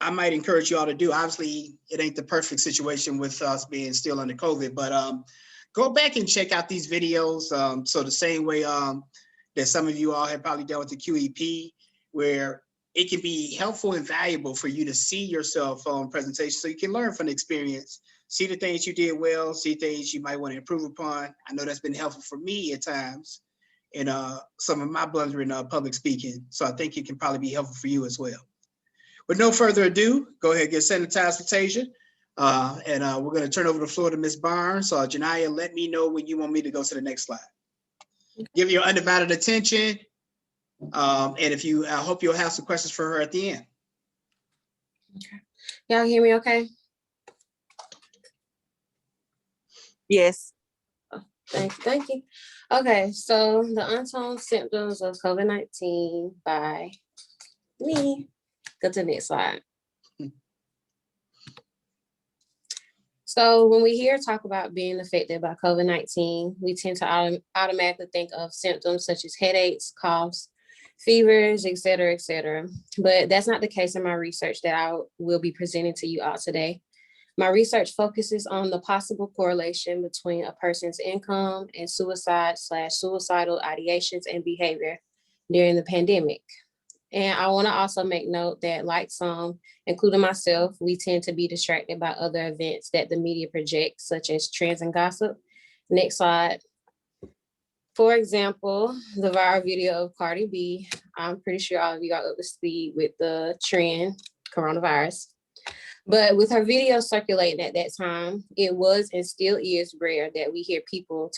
I might encourage you all to do. Obviously, it ain't the perfect situation with us being still under COVID, but go back and check out these videos. So the same way that some of you all have probably done with the QEP, where it can be helpful and valuable for you to see yourself on presentation so you can learn from the experience, see the things you did well, see things you might want to improve upon. I know that's been helpful for me at times in some of my blundering public speaking. So I think it can probably be helpful for you as well. With no further ado, go ahead and get sanitized for Tasia. We're going to turn over the floor to Ms. Barnes. Janiyah, let me know when you want me to go to the next slide. Give your undivided attention. And if you, I hope you'll have some questions for her at the end. Okay. Y'all hear me okay? Yes. Oh, thank you. Okay, so the untold symptoms of COVID-19 by me. Go to the next slide. So when we hear talk about being affected by COVID-19, we tend to automatically think of symptoms such as headaches, coughs, fevers, et cetera, but that's not the case in my research that I will be presenting to you all today. My research focuses on the possible correlation between a person's income and suicide/suicidal ideations and behavior during the pandemic. And I want to also make note that, like some, including myself, we tend to be distracted by other events that the media projects, such as trends and gossip. Next slide. For example, the viral video of Cardi B. I'm pretty sure all of you are up to speed with the trend coronavirus. But with her video circulating at that time, it was and still is rare that we hear people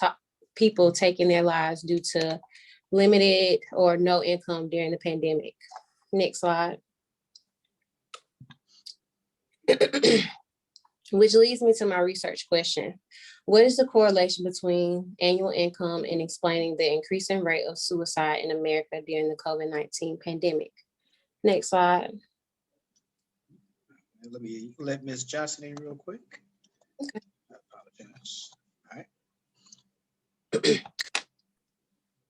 taking their lives due to limited or no income during the pandemic. Next slide. Which leads me to my research question. What is the correlation between annual income and explaining the increasing rate of suicide in America during the COVID-19 pandemic? Next slide. Let me let Ms. Johnson in real quick. Okay. I apologize. All right.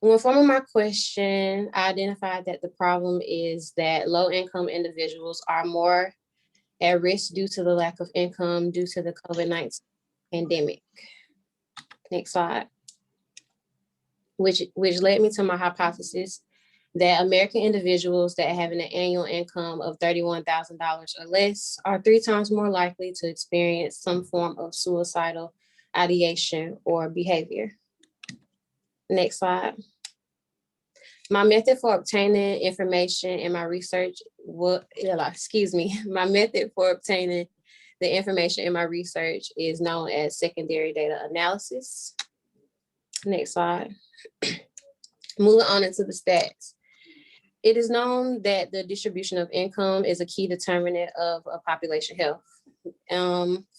When forming my question, I identified that the problem is that low-income individuals are more at risk due to the lack of income due to the COVID-19 pandemic. Next slide. Which led me to my hypothesis that American individuals that have an annual income of $31,000 or less are 3 times more likely to experience some form of suicidal ideation or behavior. Next slide. My method for obtaining information in my research, my method for obtaining the information in my research is known as secondary data analysis. Next slide. Moving on into the stats. It is known that the distribution of income is a key determinant of a population health.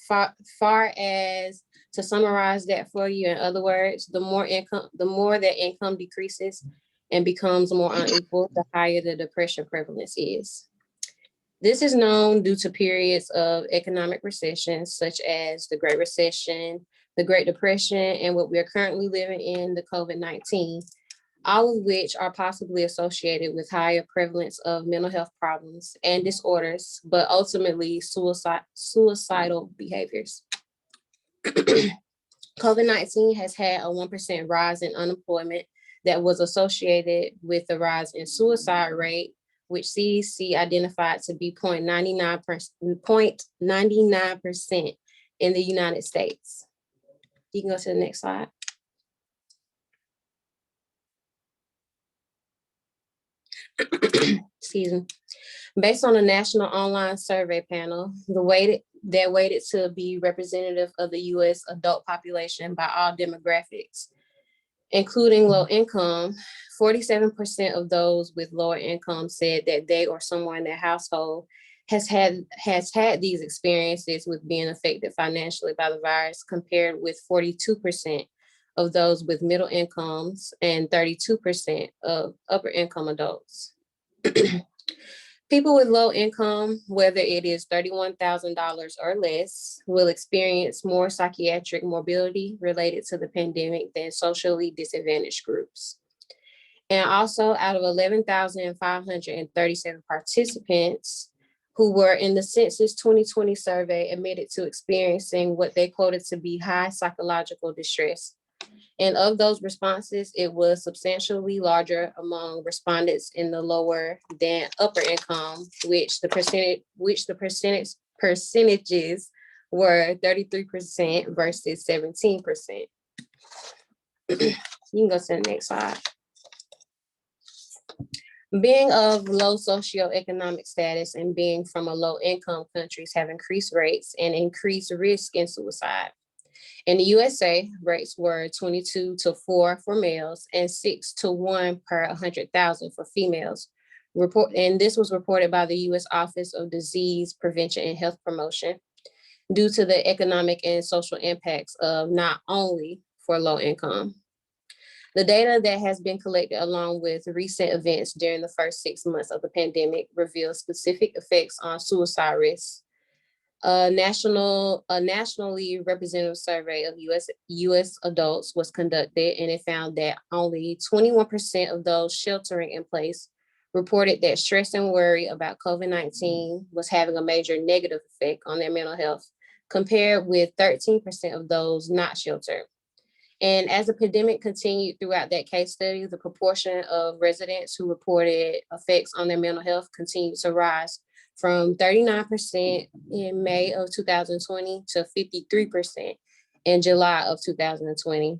Far as to summarize that for you, in other words, the more that income decreases and becomes more unequal, the higher the depression prevalence is. This is known due to periods of economic recession, such as the Great Recession, the Great Depression, and what we are currently living in, the COVID-19, all of which are possibly associated with higher prevalence of mental health problems and disorders, but ultimately suicidal behaviors. COVID-19 has had a 1% rise in unemployment that was associated with the rise in suicide rate, which CDC identified to be 0.99% in the United States. You can go to the next slide. Excuse me. Based on a national online survey panel, that weighted to be representative of the U.S. adult population by all demographics, including low income, 47% of those with lower income said that they or someone in their household has had these experiences with being affected financially by the virus, compared with 42% of those with middle incomes and 32% of upper income adults. People with low income, whether it is $31,000 or less, will experience more psychiatric morbidity related to the pandemic than socially disadvantaged groups. And also, out of 11,537 participants, who were in the Census 2020 survey admitted to experiencing what they quoted to be high psychological distress. And of those responses, it was substantially larger among respondents in the lower than upper income, which the percentages were 33% versus 17%. You can go to the next slide. Being of low socioeconomic status and being from a low income countries have increased rates and increased risk in suicide. In the USA, rates were 22 to 4 for males and 6 to 1 per 100,000 for females. And this was reported by the US Office of Disease Prevention and Health Promotion due to the economic and social impacts of not only for low income. The data that has been collected along with recent events during the first 6 months of the pandemic reveals specific effects on suicide risks. A nationally representative survey of US adults was conducted, and it found that only 21% of those sheltering in place reported that stress and worry about COVID-19 was having a major negative effect on their mental health, compared with 13% of those not sheltered. And as the pandemic continued throughout that case study, the proportion of residents who reported effects on their mental health continued to rise from 39% in May of 2020 to 53% in July of 2020.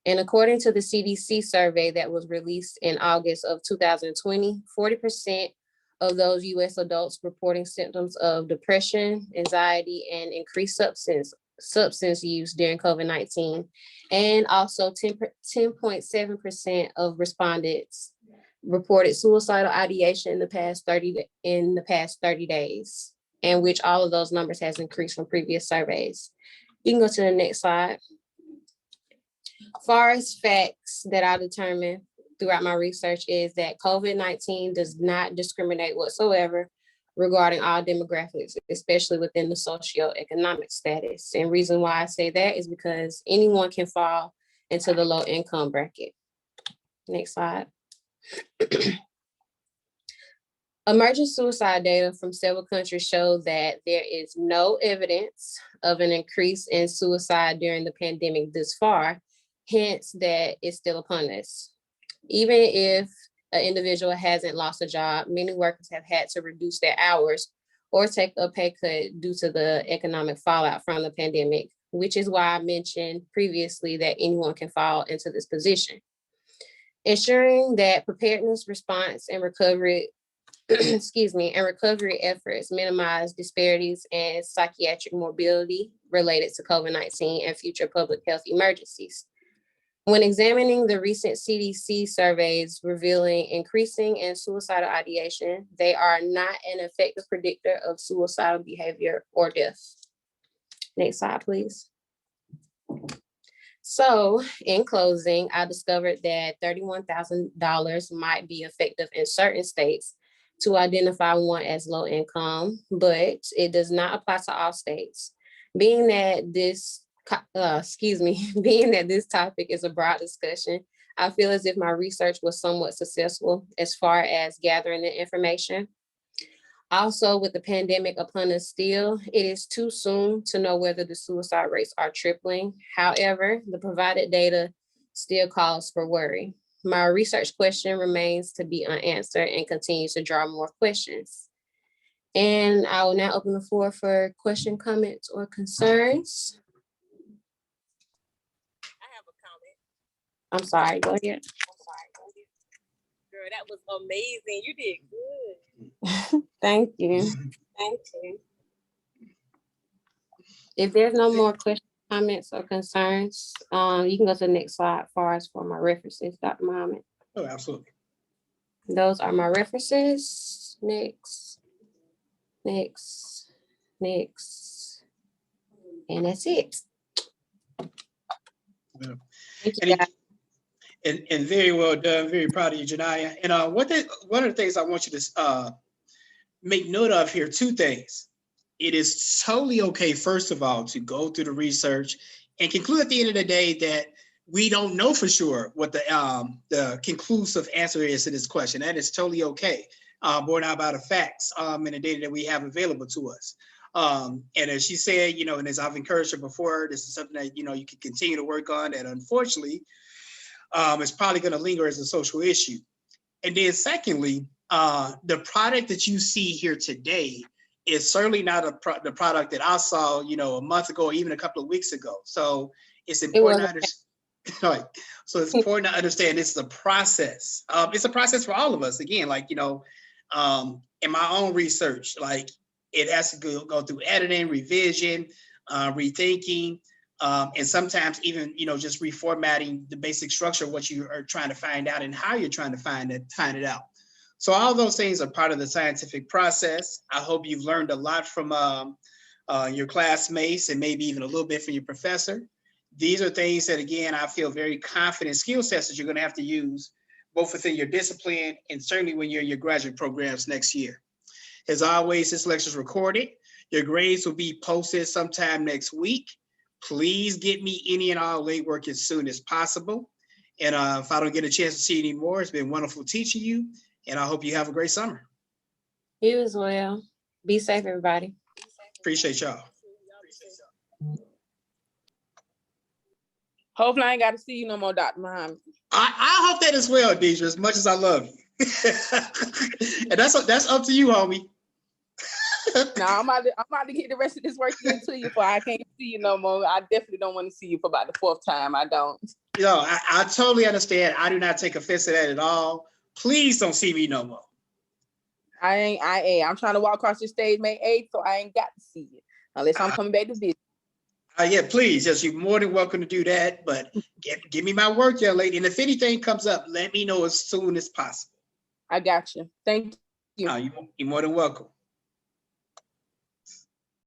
And according to the CDC survey that was released in August of 2020, 40% of those US adults reporting symptoms of depression, anxiety, and increased substance use during COVID-19. And also 10.7% of respondents reported suicidal ideation in the past 30 days, and which all of those numbers has increased from previous surveys. You can go to the next slide. Far as facts that I determined throughout my research is that COVID-19 does not discriminate whatsoever regarding all demographics, especially within the socioeconomic status. And reason why I say that is because anyone can fall into the low income bracket. Next slide. Emerging suicide data from several countries show that there is no evidence of an increase in suicide during the pandemic this far, hence that it's still upon us. Even if an individual hasn't lost a job, many workers have had to reduce their hours or take a pay cut due to the economic fallout from the pandemic, which is why I mentioned previously that anyone can fall into this position. Ensuring that preparedness, response, and recovery, recovery efforts minimize disparities and psychiatric morbidity related to COVID-19 and future public health emergencies. When examining the recent CDC surveys revealing increasing in suicidal ideation, they are not an effective predictor of suicidal behavior or death. Next slide, please. So in closing, I discovered that $31,000 might be effective in certain states to identify one as low income, but it does not apply to all states. Being that this topic is a broad discussion, I feel as if my research was somewhat successful as far as gathering the information. Also, with the pandemic upon us still, it is too soon to know whether the suicide rates are tripling. However, the provided data still calls for worry. My research question remains to be unanswered and continues to draw more questions. And I will now open the floor for question, comments, or concerns. I have a comment. I'm sorry, go ahead. Girl, that was amazing. You did good. Thank you. Thank you. If there's no more questions, comments, or concerns, you can go to the next slide for my references, Dr. Muhammad. Oh, absolutely. Those are my references. Next. And that's it. Yeah. Thank you, guys. And very well done. Very proud of you, Janiyah. And one of the things I want you to make note of here, two things. It is totally okay, first of all, to go through the research and conclude at the end of the day that we don't know for sure what the conclusive answer is to this question. That is totally okay. borne out by the facts and the data that we have available to us. And as she said, you know, and as I've encouraged her before, this is something that, you know, you can continue to work on, and unfortunately, it's probably going to linger as a social issue. And then secondly, the product that you see here today is certainly not the product that I saw, you know, a month ago, or even a couple of weeks ago. So it's important to understand. Right. So it's important to understand it's a process. It's a process for all of us. Again, like, you know, in my own research, like it has to go through editing, revision, rethinking, and sometimes even, you know, just reformatting the basic structure of what you are trying to find out and how you're trying to find it out. So all those things are part of the scientific process. I hope you've learned a lot from your classmates and maybe even a little bit from your professor. These are things that, again, I feel very confident skill sets that you're going to have to use both within your discipline and certainly when you're in your graduate programs next year. As always, this lecture is recorded. Your grades will be posted sometime next week. Please get me any and all late work as soon as possible. And if I don't get a chance to see you anymore, it's been wonderful teaching you. And I hope you have a great summer. You as well. Be safe, everybody. Appreciate y'all. Hopefully I ain't got to see you no more, Dr. Muhammad. I hope that as well, Deidre, as much as I love you. And that's up to you, homie. Now I'm about to get the rest of this work into you, for I can't see you no more. I definitely don't want to see you for about the 4th time. I don't. You know, I totally understand. I do not take offense to that at all. Please don't see me no more. I'm trying to walk across the stage May 8th, so I ain't got to see you unless I'm coming back to visit. Yeah, please. Yes, you're more than welcome to do that. But give me my work, young lady. And if anything comes up, let me know as soon as possible. I got you. Thank you. You're more than welcome.